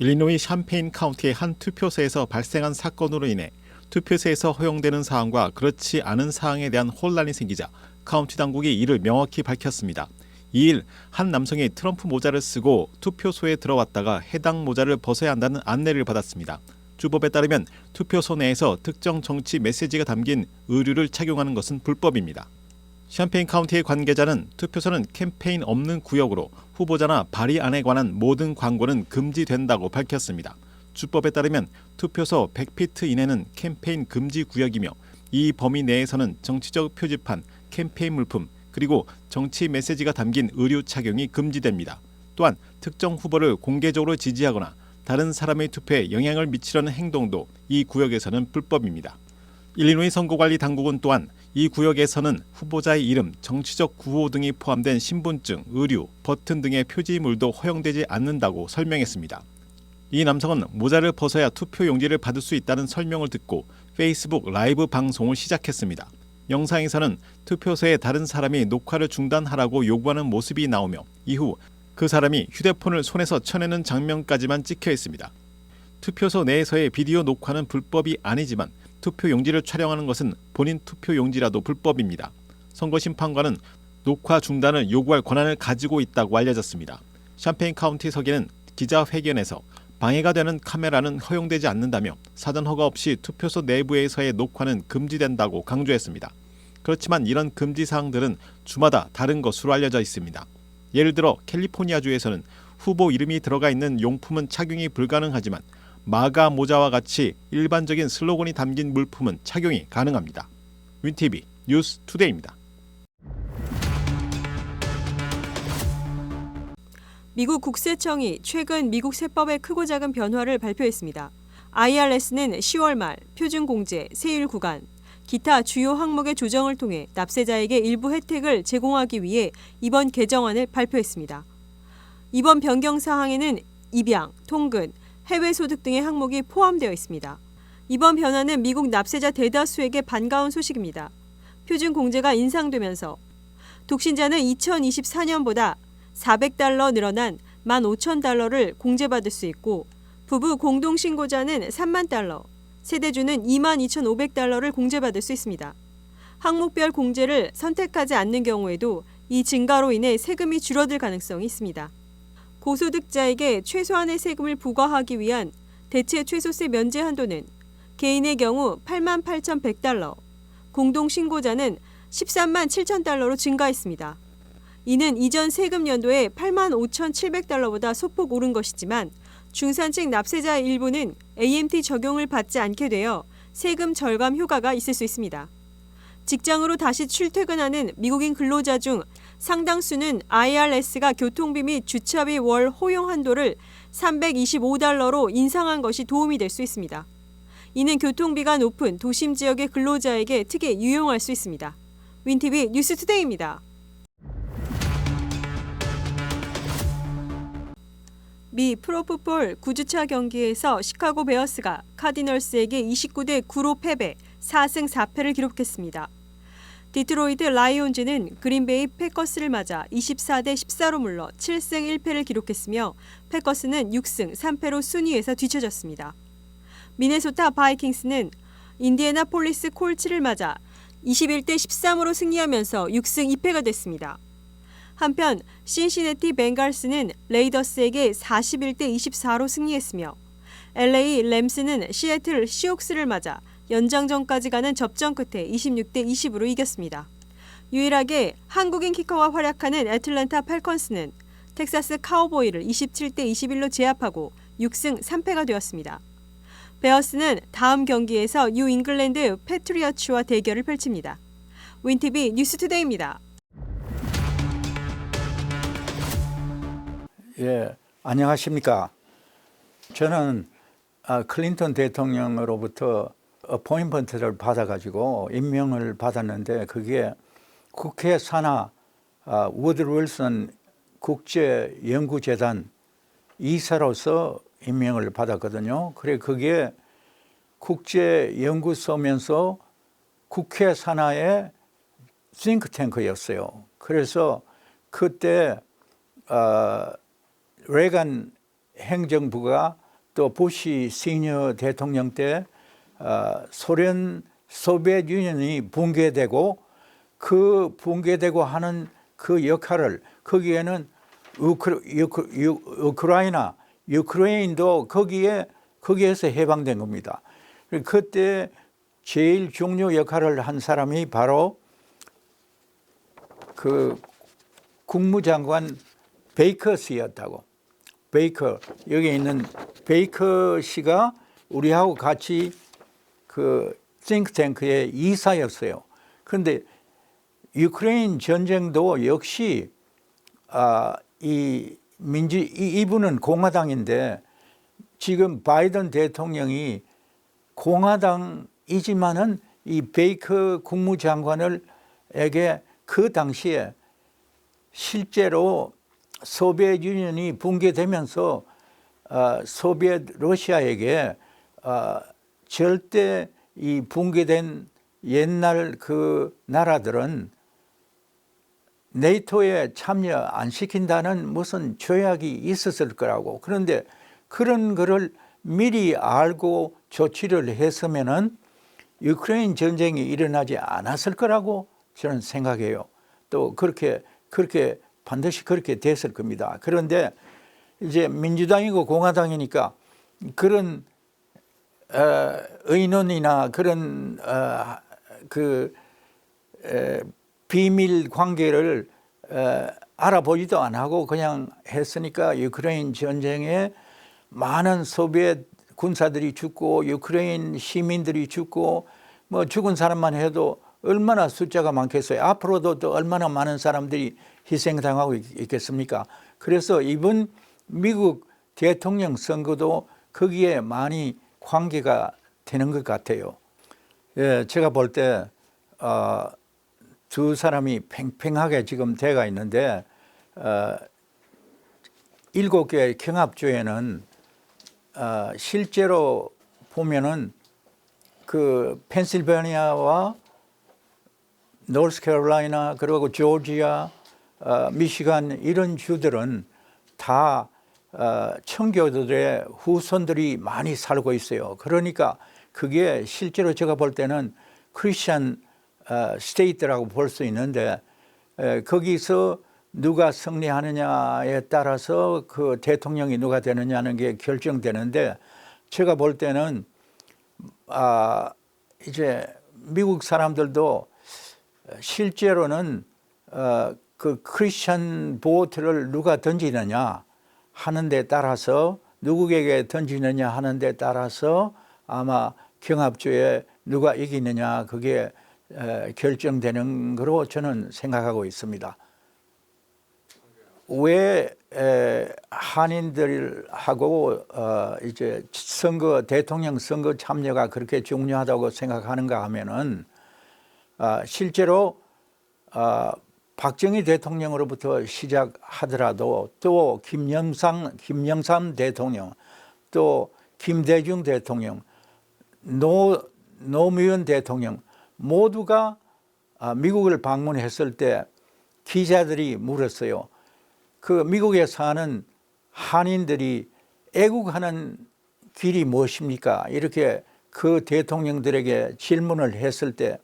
일리노이 샴페인 카운티의 한 투표소에서 발생한 사건으로 인해 투표소에서 허용되는 사항과 그렇지 않은 사항에 대한 혼란이 생기자 카운티 당국이 이를 명확히 밝혔습니다. 2일 한 남성이 트럼프 모자를 쓰고 투표소에 들어왔다가 해당 모자를 벗어야 한다는 안내를 받았습니다. 주법에 따르면 투표소 내에서 특정 정치 메시지가 담긴 의류를 착용하는 것은 불법입니다. 샴페인 카운티의 관계자는 투표소는 캠페인 없는 구역으로 후보자나 발의안에 관한 모든 광고는 금지된다고 밝혔습니다. 주법에 따르면 투표소 100피트 이내는 캠페인 금지 구역이며 이 범위 내에서는 정치적 표지판, 캠페인 물품, 그리고 정치 메시지가 담긴 의류 착용이 금지됩니다. 또한 특정 후보를 공개적으로 지지하거나 다른 사람의 투표에 영향을 미치려는 행동도 이 구역에서는 불법입니다. 일리노이 선거관리 당국은 또한 이 구역에서는 후보자의 이름, 정치적 구호 등이 포함된 신분증, 의류, 버튼 등의 표지물도 허용되지 않는다고 설명했습니다. 이 남성은 모자를 벗어야 투표 용지를 받을 수 있다는 설명을 듣고 페이스북 라이브 방송을 시작했습니다. 영상에서는 투표소에 다른 사람이 녹화를 중단하라고 요구하는 모습이 나오며 이후 그 사람이 휴대폰을 손에서 쳐내는 장면까지만 찍혀 있습니다. 투표소 내에서의 비디오 녹화는 불법이 아니지만 투표 용지를 촬영하는 것은 본인 투표 용지라도 불법입니다. 선거심판관은 녹화 중단을 요구할 권한을 가지고 있다고 알려졌습니다. 샴페인 카운티 서기는 기자회견에서 방해가 되는 카메라는 허용되지 않는다며 사전 허가 없이 투표소 내부에서의 녹화는 금지된다고 강조했습니다. 그렇지만 이런 금지 사항들은 주마다 다른 것으로 알려져 있습니다. 예를 들어 캘리포니아주에서는 후보 이름이 들어가 있는 용품은 착용이 불가능하지만 마가 모자와 같이 일반적인 슬로건이 담긴 물품은 착용이 가능합니다. 윈TV 뉴스 투데이입니다. 미국 국세청이 최근 미국 세법의 크고 작은 변화를 발표했습니다. IRS는 10월 말 표준공제, 세율 구간, 기타 주요 항목의 조정을 통해 납세자에게 일부 혜택을 제공하기 위해 이번 개정안을 발표했습니다. 이번 변경 사항에는 입양, 통근, 해외 소득 등의 항목이 포함되어 있습니다. 이번 변화는 미국 납세자 대다수에게 반가운 소식입니다. 표준공제가 인상되면서 독신자는 2024년보다 $400 늘어난 15,000달러를 공제받을 수 있고 부부 공동신고자는 $30,000, 세대주는 22,500달러를 공제받을 수 있습니다. 항목별 공제를 선택하지 않는 경우에도 이 증가로 인해 세금이 줄어들 가능성이 있습니다. 고소득자에게 최소한의 세금을 부과하기 위한 대체 최소세 면제 한도는 개인의 경우 88,100달러, 공동신고자는 137,000달러로 증가했습니다. 이는 이전 세금 연도에 85,700달러보다 소폭 오른 것이지만 중산층 납세자 일부는 AMT 적용을 받지 않게 되어 세금 절감 효과가 있을 수 있습니다. 직장으로 다시 출퇴근하는 미국인 근로자 중 상당수는 IRS가 교통비 및 주차비 월 허용 한도를 $325로 인상한 것이 도움이 될 수 있습니다. 이는 교통비가 높은 도심 지역의 근로자에게 특히 유용할 수 있습니다. 윈TV 뉴스 투데이입니다. 미 프로풋볼 9주차 경기에서 시카고 베어스가 카디널스에게 29대 9로 패배, 4승 4패를 기록했습니다. 디트로이트 라이온즈는 그린베이 패커스를 맞아 24대 14로 물러 7승 1패를 기록했으며 패커스는 6승 3패로 순위에서 뒤처졌습니다. 미네소타 바이킹스는 인디애나폴리스 콜츠를 맞아 21대 13으로 승리하면서 6승 2패가 됐습니다. 한편 신시내티 벵갈스는 레이더스에게 41대 24로 승리했으며 LA 램스는 시애틀 시옥스를 맞아 연장전까지 가는 접전 끝에 26대 20으로 이겼습니다. 유일하게 한국인 키커가 활약하는 애틀랜타 팔컨스는 텍사스 카우보이를 27대 21로 제압하고 6승 3패가 되었습니다. 베어스는 다음 경기에서 뉴 잉글랜드 패트리어츠와 대결을 펼칩니다. 윈TV 뉴스투데이입니다. 예, 안녕하십니까. 저는 클린턴 대통령으로부터 어포인먼트를 받아가지고 임명을 받았는데 그게 국회 산하 우드 윌슨 국제연구재단 이사로서 임명을 받았거든요. 그래 그게 국제연구소면서 국회 산하의 싱크탱크였어요. 그래서 그때 레간 행정부가 또 부시 시니어 대통령 때 소비에트 유니언이 붕괴되고 그 붕괴되고 하는 그 역할을 거기에는 유크레인도 거기에서 해방된 겁니다. 그때 제일 중요 역할을 한 사람이 바로 그 국무장관 베이커 씨였다고. 베이커, 여기 있는 베이커 씨가 우리하고 같이 그 싱크탱크의 이사였어요. 그런데 유크레인 전쟁도 역시 이분은 공화당인데 지금 바이든 대통령이 공화당이지만은 이 베이커 국무장관에게 그 당시에 실제로 소비에트 유니언이 붕괴되면서 소비에트 러시아에게 절대 이 붕괴된 옛날 그 나라들은 네이토에 참여 안 시킨다는 무슨 조약이 있었을 거라고. 그런데 그런 거를 미리 알고 조치를 했으면은 유크레인 전쟁이 일어나지 않았을 거라고 저는 생각해요. 또 그렇게 반드시 그렇게 됐을 겁니다. 그런데 이제 민주당이고 공화당이니까 그런 의논이나 그런 비밀 관계를 알아보지도 안 하고 그냥 했으니까 유크레인 전쟁에 많은 소비에트 군사들이 죽고 유크레인 시민들이 죽고 뭐 죽은 사람만 해도 얼마나 숫자가 많겠어요. 앞으로도 또 얼마나 많은 사람들이 희생당하고 있겠습니까? 그래서 이번 미국 대통령 선거도 거기에 많이 관계가 되는 것 같아요. 예, 제가 볼 때 두 사람이 팽팽하게 지금 돼가 있는데 7개 경합주에는 실제로 보면은 그 펜실베니아와 노스캐롤라이나 그리고 조지아, 미시간 이런 주들은 다 청교도들의 후손들이 많이 살고 있어요. 그러니까 그게 실제로 제가 볼 때는 크리스천 스테이트라고 볼 수 있는데 거기서 누가 승리하느냐에 따라서 그 대통령이 누가 되느냐는 게 결정되는데 제가 볼 때는 이제 미국 사람들도 실제로는 그 크리스천 보트를 누가 던지느냐 하는 데 따라서 누구에게 던지느냐 하는 데 따라서 아마 경합주에 누가 이기느냐 그게 결정되는 거로 저는 생각하고 있습니다. 왜 한인들하고 이제 대통령 선거 참여가 그렇게 중요하다고 생각하는가 하면은 실제로 박정희 대통령으로부터 시작하더라도 또 김영삼 대통령 또 김대중 대통령 노무현 대통령 모두가 미국을 방문했을 때 기자들이 물었어요. 그 미국에 사는 한인들이 애국하는 길이 무엇입니까? 이렇게 그 대통령들에게 질문을 했을 때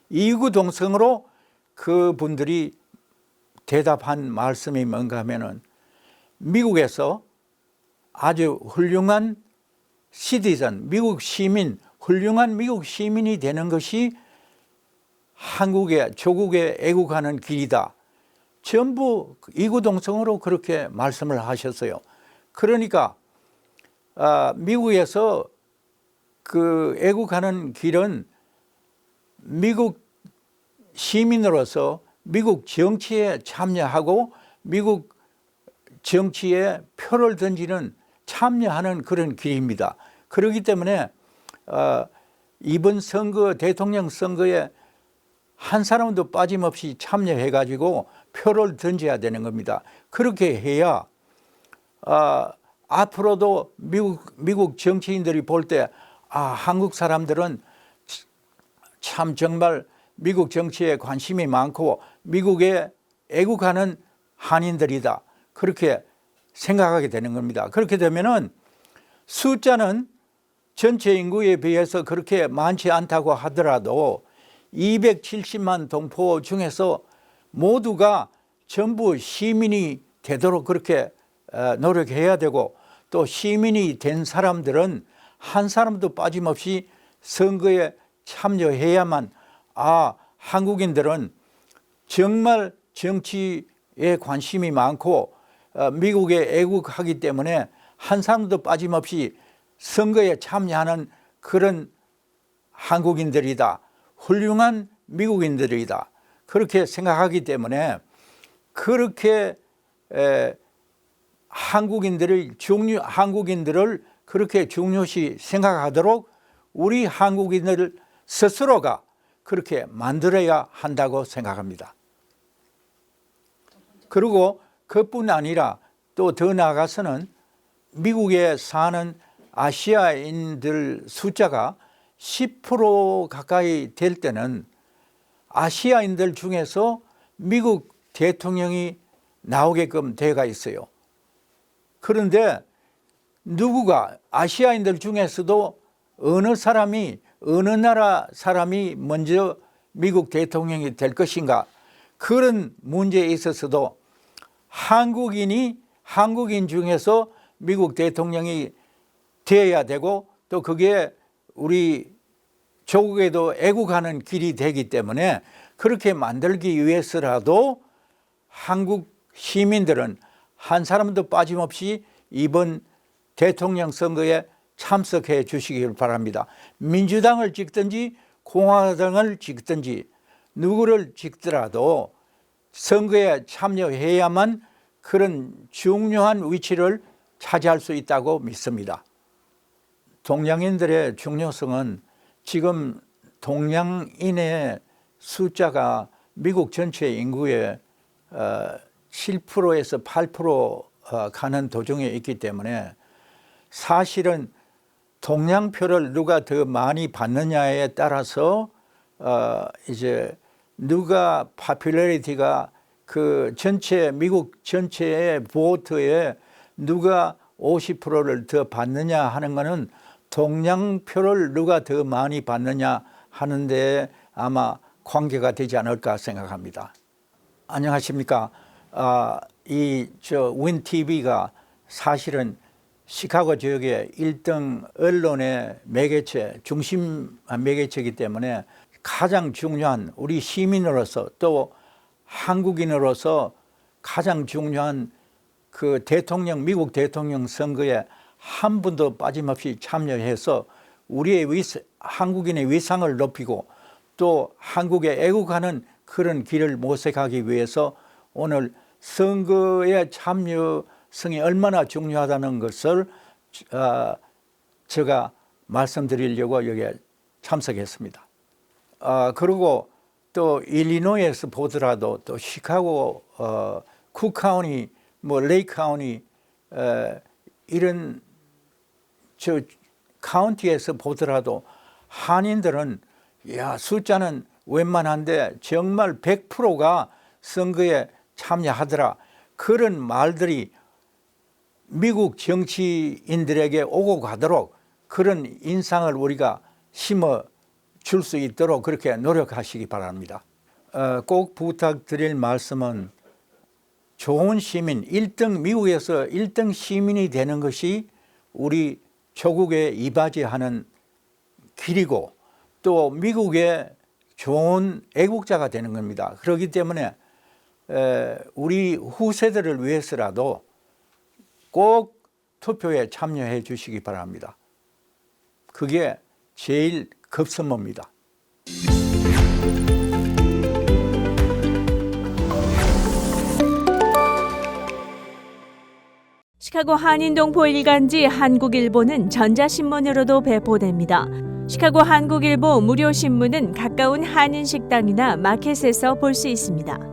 이구동성으로 그분들이 대답한 말씀이 뭔가 하면은 미국에서 아주 훌륭한 시티즌, 미국 시민, 훌륭한 미국 시민이 되는 것이 한국의 조국에 애국하는 길이다. 전부 이구동성으로 그렇게 말씀을 하셨어요. 그러니까 미국에서 그 애국하는 길은 미국 시민으로서 미국 정치에 참여하고 미국 정치에 표를 던지는 참여하는 그런 길입니다. 그렇기 때문에 이번 선거 대통령 선거에 한 사람도 빠짐없이 참여해가지고 표를 던져야 되는 겁니다. 그렇게 해야 앞으로도 미국 정치인들이 볼 때 한국 사람들은 참 정말 미국 정치에 관심이 많고 미국에 애국하는 한인들이다. 그렇게 생각하게 되는 겁니다. 그렇게 되면은 숫자는 전체 인구에 비해서 그렇게 많지 않다고 하더라도 270만 동포 중에서 모두가 전부 시민이 되도록 그렇게 노력해야 되고, 또 시민이 된 사람들은 한 사람도 빠짐없이 선거에 참여해야만, 한국인들은 정말 정치에 관심이 많고 미국에 애국하기 때문에 한 사람도 빠짐없이 선거에 참여하는 그런 한국인들이다, 훌륭한 미국인들이다, 그렇게 생각하기 때문에 그렇게 한국인들을 그렇게 중요시 생각하도록 우리 한국인들 스스로가 그렇게 만들어야 한다고 생각합니다. 그리고 그뿐 아니라 또 더 나아가서는 미국에 사는 아시아인들 숫자가 10% 가까이 될 때는 아시아인들 중에서 미국 대통령이 나오게끔 되어 있어요. 그런데 누구가 아시아인들 중에서도 어느 나라 사람이 먼저 미국 대통령이 될 것인가, 그런 문제에 있어서도 한국인 중에서 미국 대통령이 되어야 되고, 또 그게 우리 조국에도 애국하는 길이 되기 때문에 그렇게 만들기 위해서라도 한국 시민들은 한 사람도 빠짐없이 이번 대통령 선거에 참석해 주시길 바랍니다. 민주당을 찍든지 공화당을 찍든지 누구를 찍더라도 선거에 참여해야만 그런 중요한 위치를 차지할 수 있다고 믿습니다. 동양인들의 중요성은 지금 동양인의 숫자가 미국 전체 인구의 7%에서 8% 가는 도중에 있기 때문에 사실은 동양표를 누가 더 많이 받느냐에 따라서 이제 누가 파퓰러리티가 그 미국 전체의 보트에 누가 50%를 더 받느냐 하는 것은 동양표를 누가 더 많이 받느냐 하는데 아마 관계가 되지 않을까 생각합니다. 안녕하십니까. 윈TV가 사실은 시카고 지역의 1등 언론의 매개체, 중심 매개체이기 때문에 가장 중요한 우리 시민으로서 또 한국인으로서 가장 중요한 그 미국 대통령 선거에 한 분도 빠짐없이 참여해서 우리의 한국인의 위상을 높이고 또 한국에 애국하는 그런 길을 모색하기 위해서 오늘 선거의 참여성이 얼마나 중요하다는 것을 제가 말씀드리려고 여기에 참석했습니다. 그리고 또 일리노이에서 보더라도 또 시카고, 쿡카운티, 레이크 카운티 이런 카운티에서 보더라도 한인들은 숫자는 웬만한데 정말 100%가 선거에 참여하더라, 그런 말들이 미국 정치인들에게 오고 가도록 그런 인상을 우리가 심어 줄 수 있도록 그렇게 노력하시기 바랍니다. 꼭 부탁드릴 말씀은 좋은 시민, 미국에서 1등 시민이 되는 것이 우리 조국에 이바지하는 길이고 또 미국의 좋은 애국자가 되는 겁니다. 그렇기 때문에 우리 후세대를 위해서라도 꼭 투표에 참여해 주시기 바랍니다. 그게 제일 급선무입니다. 시카고 한인동포 일간지 한국일보는 전자신문으로도 배포됩니다. 시카고 한국일보 무료 신문은 가까운 한인식당이나 마켓에서 볼 수 있습니다.